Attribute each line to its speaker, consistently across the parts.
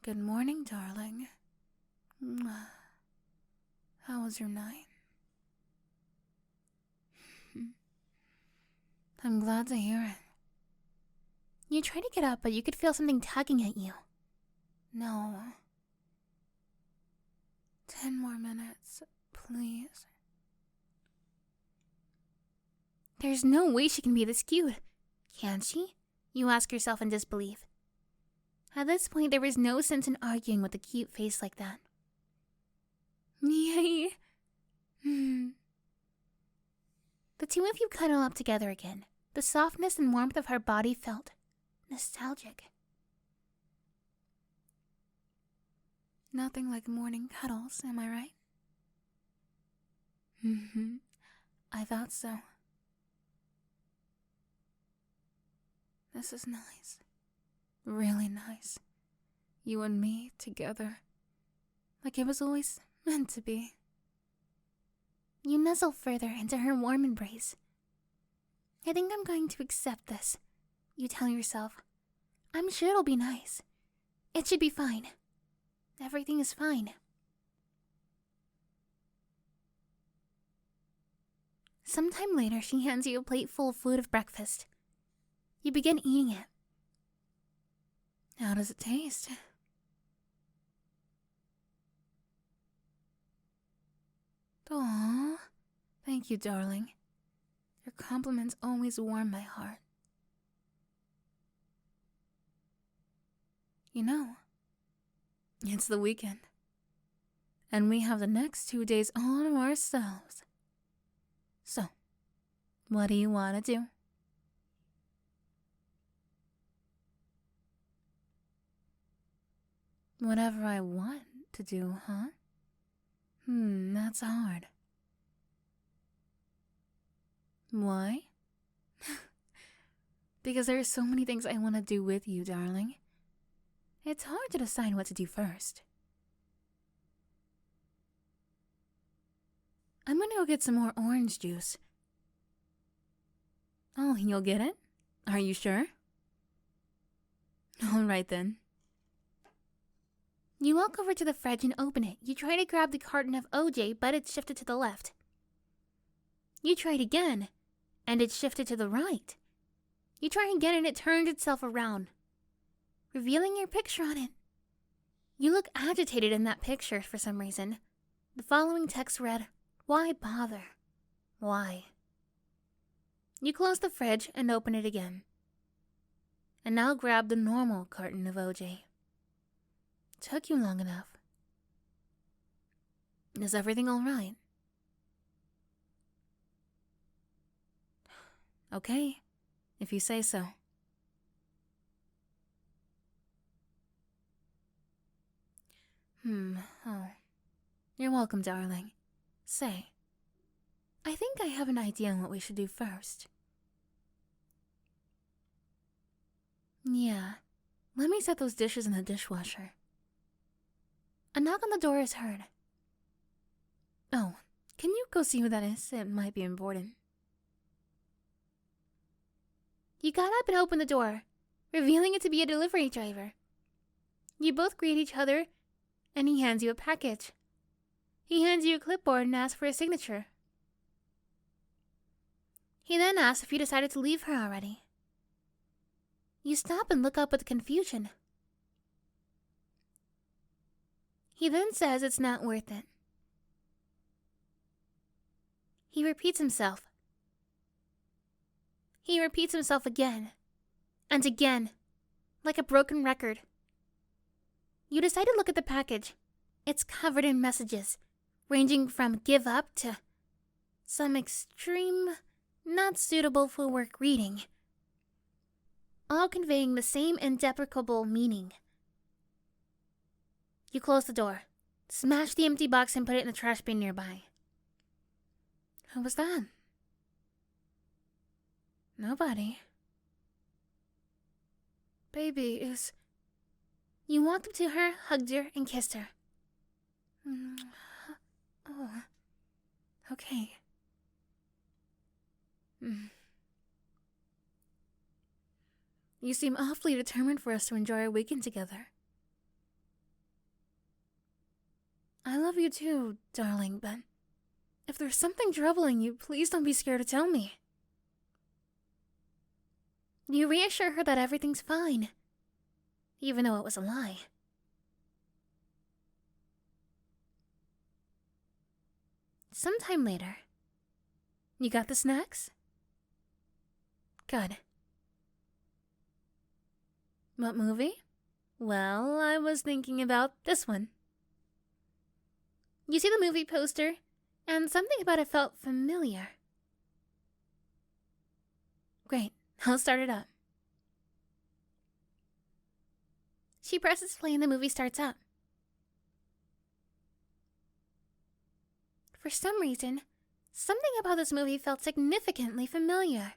Speaker 1: Good morning, darling. How was your night? I'm glad to hear it.
Speaker 2: You tried to get up, but you could feel something tugging at you.
Speaker 1: No. 10 more minutes, please.
Speaker 2: There's no way she can be this cute. Can she? You ask yourself in disbelief. At this point, there was no sense in arguing with a cute face like that.
Speaker 1: Yay!
Speaker 2: The two of you cuddle up together again. The softness and warmth of her body felt nostalgic.
Speaker 1: Nothing like morning cuddles, am I right? I thought so. This is nice. Really nice. You and me together. Like it was always meant to be.
Speaker 2: You nuzzle further into her warm embrace. I think I'm going to accept this, you tell yourself. I'm sure it'll be nice. It should be fine. Everything is fine. Sometime later, she hands you a plate full of food of breakfast. You begin eating it.
Speaker 1: How does it taste? Aww. Thank you, darling. Your compliments always warm my heart. You know, it's the weekend. And we have the next 2 days all to ourselves. So, what do you want to do? Whatever I want to do, huh? That's hard. Why? Because there are so many things I want to do with you, darling. It's hard to decide what to do first. I'm gonna go get some more orange juice. Oh, you'll get it? Are you sure? Alright then.
Speaker 2: You walk over to the fridge and open it. You try to grab the carton of OJ, but it's shifted to the left. You tried again, and it shifted to the right. You try again and it turned itself around, revealing your picture on it. You look agitated in that picture for some reason. The following text read, "Why bother? Why?" You close the fridge and open it again. And now grab the normal carton of OJ. Took you long enough.
Speaker 1: Is everything alright? Okay, if you say so. Oh. You're welcome, darling. Say, I think I have an idea on what we should do first. Yeah, let me set those dishes in the dishwasher. A knock on the door is heard. Oh, can you go see who that is? It might be important.
Speaker 2: You got up and opened the door, revealing it to be a delivery driver. You both greet each other, and he hands you a package. He hands you a clipboard and asks for a signature. He then asks if you decided to leave her already. You stop and look up with confusion. He then says it's not worth it. He repeats himself. He repeats himself again, and again, like a broken record. You decide to look at the package. It's covered in messages, ranging from give up to some extreme, not suitable for work reading, all conveying the same indeprecable meaning. You close the door, smash the empty box and put it in the trash bin nearby.
Speaker 1: Who was that? Nobody. Baby is...
Speaker 2: You walked up to her, hugged her, and kissed her.
Speaker 1: Oh, okay. You seem awfully determined for us to enjoy our weekend together. I love you too, darling, but if there's something troubling you, please don't be scared to tell me.
Speaker 2: You reassure her that everything's fine, even though it was a lie. Sometime later.
Speaker 1: You got the snacks? Good. What movie? Well, I was thinking about this one.
Speaker 2: You see the movie poster, and something about it felt familiar.
Speaker 1: Great, I'll start it up.
Speaker 2: She presses play and the movie starts up. For some reason, something about this movie felt significantly familiar.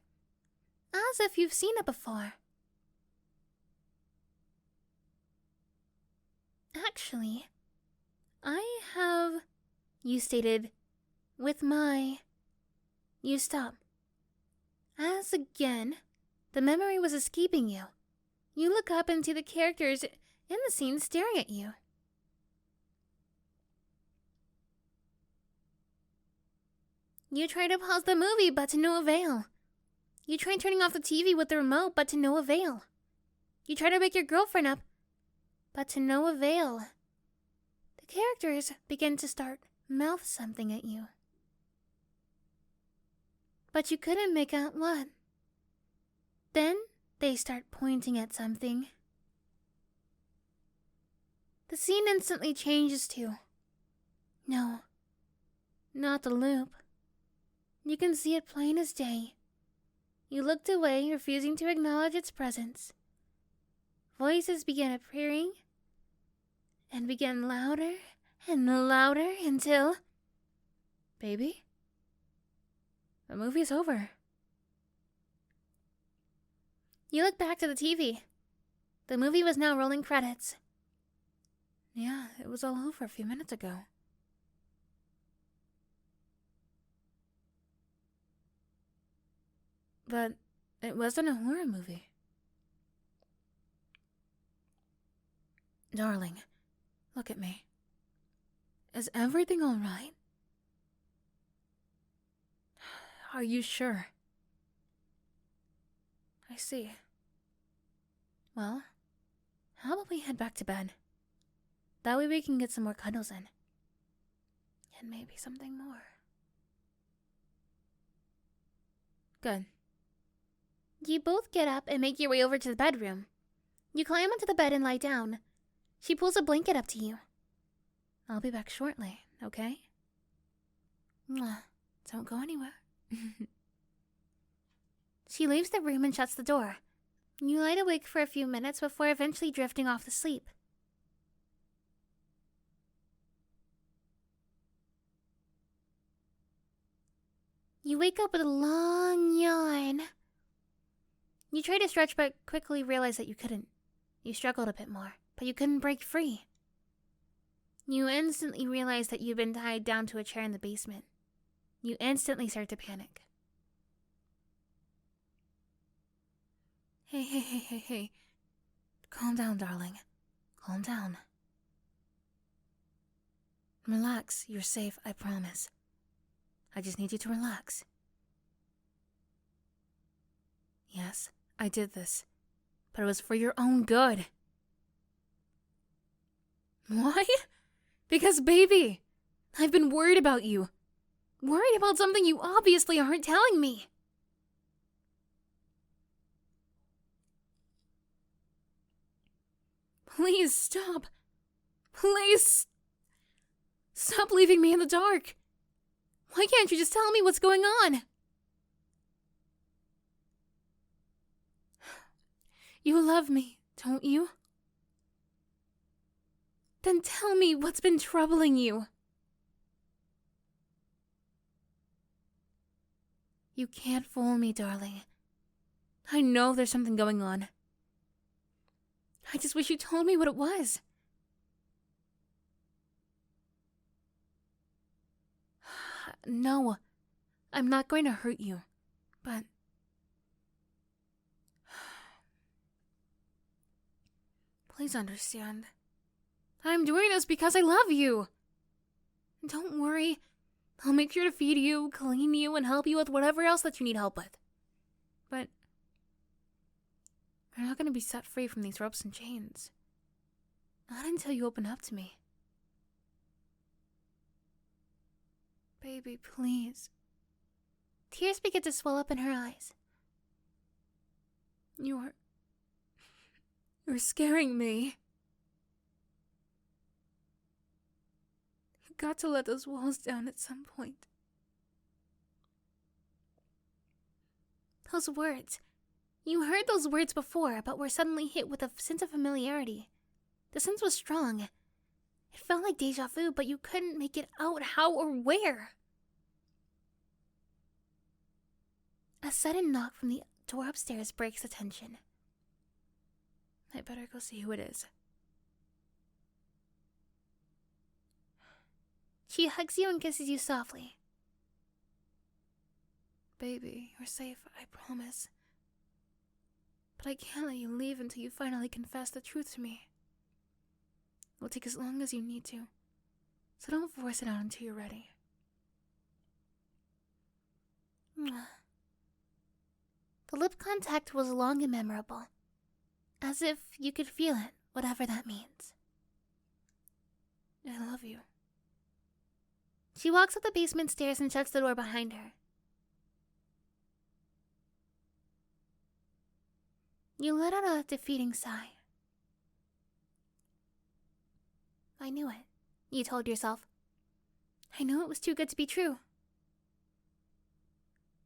Speaker 2: As if you've seen it before. Actually, I have... You stated, with my... You stop. As again, the memory was escaping you. You look up and see the characters in the scene staring at you. You try to pause the movie, but to no avail. You try turning off the TV with the remote, but to no avail. You try to wake your girlfriend up, but to no avail. The characters begin to start mouth something at you. But you couldn't make out what. Then they start pointing at something. The scene instantly changes to... No, not the loop. You can see it plain as day. You looked away, refusing to acknowledge its presence. Voices began appearing, and began louder and louder until...
Speaker 1: Baby? The movie's over.
Speaker 2: You look back to the TV. The movie was now rolling credits.
Speaker 1: Yeah, it was all over a few minutes ago. But it wasn't a horror movie. Darling, look at me. Is everything all right? Are you sure? I see. Well, how about we head back to bed? That way we can get some more cuddles in. And maybe something more. Good.
Speaker 2: You both get up and make your way over to the bedroom. You climb onto the bed and lie down. She pulls a blanket up to you.
Speaker 1: I'll be back shortly, okay? Mwah. Don't go anywhere.
Speaker 2: She leaves the room and shuts the door. You lie awake for a few minutes before eventually drifting off to sleep. You wake up with a long yawn. You try to stretch but quickly realize that you couldn't. You struggled a bit more, but you couldn't break free. You instantly realize that you've been tied down to a chair in the basement. You instantly start to panic.
Speaker 1: Hey. Calm down, darling. Calm down. Relax, you're safe, I promise. I just need you to relax. Yes, I did this, but it was for your own good. Why? Because, baby, I've been worried about you. Worried about something you obviously aren't telling me. Please stop. Please stop leaving me in the dark. Why can't you just tell me what's going on? You love me, don't you? Then tell me what's been troubling you. You can't fool me, darling. I know there's something going on. I just wish you told me what it was. No, I'm not going to hurt you, but... Please understand. I'm doing this because I love you. Don't worry. I'll make sure to feed you, clean you, and help you with whatever else that you need help with. But you're not going to be set free from these ropes and chains. Not until you open up to me. Baby, please.
Speaker 2: Tears begin to swell up in her eyes.
Speaker 1: You're scaring me. You got to let those walls down at some point.
Speaker 2: Those words. You heard those words before, but were suddenly hit with a sense of familiarity. The sense was strong. It felt like deja vu, but you couldn't make it out how or where. A sudden knock from the door upstairs breaks the tension.
Speaker 1: I better go see who it is.
Speaker 2: She hugs you and kisses you softly.
Speaker 1: Baby, you're safe, I promise. But I can't let you leave until you finally confess the truth to me. It will take as long as you need to, so don't force it out until you're ready.
Speaker 2: The lip contact was long and memorable, as if you could feel it, whatever that means.
Speaker 1: I love you.
Speaker 2: She walks up the basement stairs and shuts the door behind her. You let out a defeating sigh. I knew it, you told yourself. I knew it was too good to be true.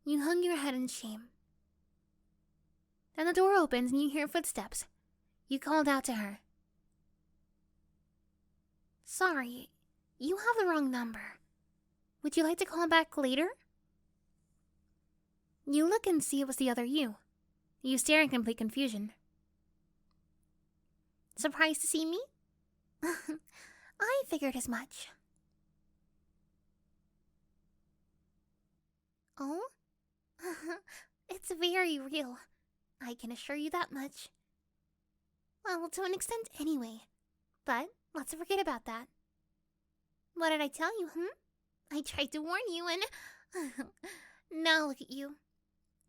Speaker 2: You hung your head in shame. Then the door opens and you hear footsteps. You called out to her. Sorry, you have the wrong number. Would you like to call back later? You look and see it was the other you. You stare in complete confusion. Surprised to see me? I figured as much. Oh? It's very real. I can assure you that much. Well, to an extent anyway. But let's forget about that. What did I tell you, I tried to warn you and... Now look at you.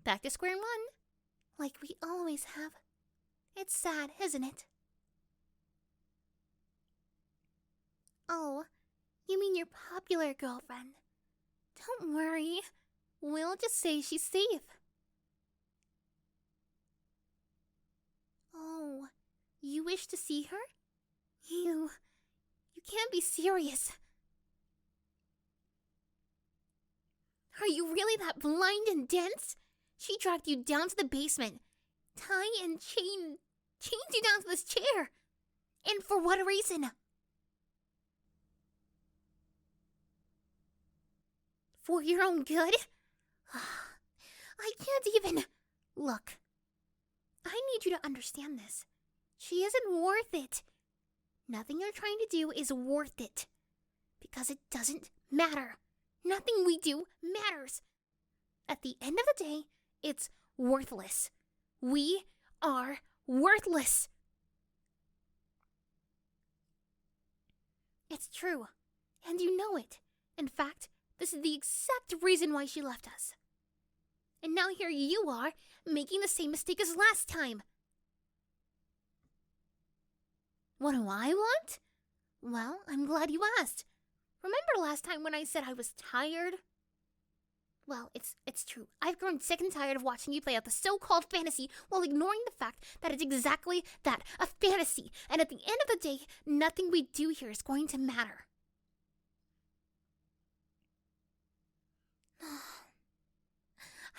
Speaker 2: Back to square one. Like we always have. It's sad, isn't it? Oh, you mean your popular girlfriend. Don't worry. We'll just say she's safe. Oh, you wish to see her? You can't be serious. Are you really that blind and dense? She dragged you down to the basement, tie and chained you down to this chair. And for what reason? For your own good? I can't even... Look, I need you to understand this. She isn't worth it. Nothing you're trying to do is worth it. Because it doesn't matter. Nothing we do matters. At the end of the day, it's worthless. We are worthless. It's true, and you know it. In fact, this is the exact reason why she left us. And now here you are, making the same mistake as last time. What do I want? Well, I'm glad you asked. Remember last time when I said I was tired? Well, it's true. I've grown sick and tired of watching you play out the so-called fantasy while ignoring the fact that it's exactly that, a fantasy. And at the end of the day, nothing we do here is going to matter.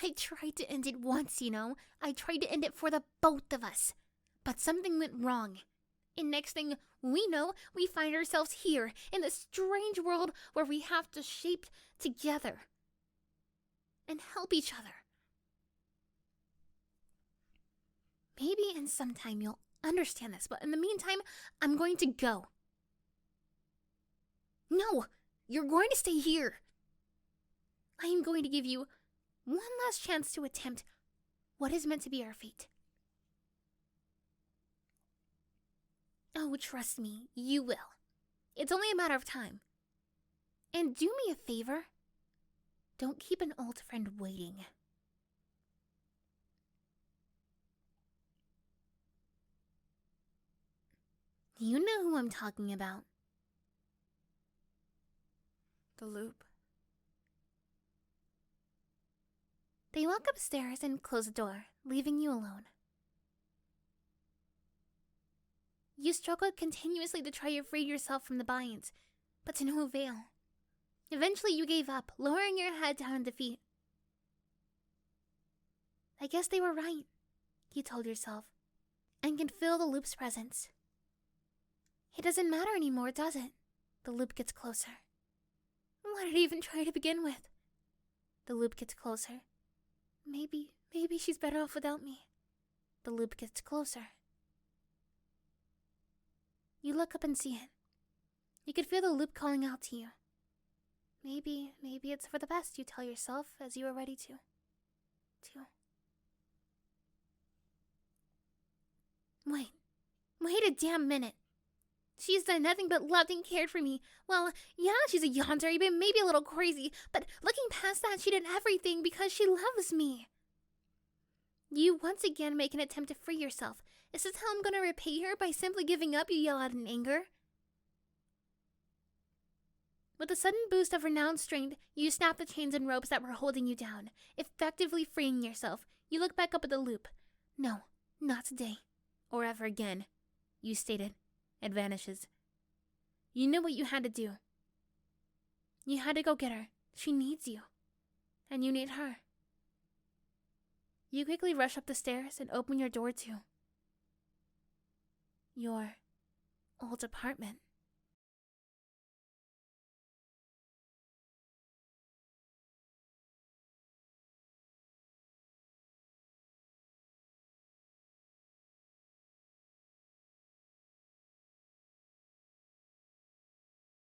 Speaker 2: I tried to end it once, you know. I tried to end it for the both of us. But something went wrong. And next thing we know, we find ourselves here in this strange world where we have to shape together and help each other. Maybe in some time you'll understand this, but in the meantime, I'm going to go. No, you're going to stay here. I am going to give you one last chance to attempt what is meant to be our fate. Oh, trust me, you will. It's only a matter of time. And do me a favor. Don't keep an old friend waiting. You know who I'm talking about.
Speaker 1: The loop.
Speaker 2: They walk upstairs and close the door, leaving you alone. You struggled continuously to try to free yourself from the binds, but to no avail. Eventually you gave up, lowering your head down in defeat. I guess they were right, you told yourself, and can feel the loop's presence. It doesn't matter anymore, does it? The loop gets closer. Why did I even try to begin with? The loop gets closer. Maybe she's better off without me. The loop gets closer. You look up and see it. You could feel the loop calling out to you. Maybe it's for the best, you tell yourself as you are ready to. Wait a damn minute. She's done nothing but loved and cared for me. Well, yeah, she's a yandere, but maybe a little crazy. But looking past that, she did everything because she loves me. You once again make an attempt to free yourself. Is this how I'm gonna repay her? By simply giving up, you yell out in anger. With a sudden boost of renowned strength, you snap the chains and ropes that were holding you down, effectively freeing yourself. You look back up at the loop. No, not today. Or ever again. You stated. It vanishes. You knew what you had to do. You had to go get her. She needs you. And you need her. You quickly rush up the stairs and open your door to your old apartment.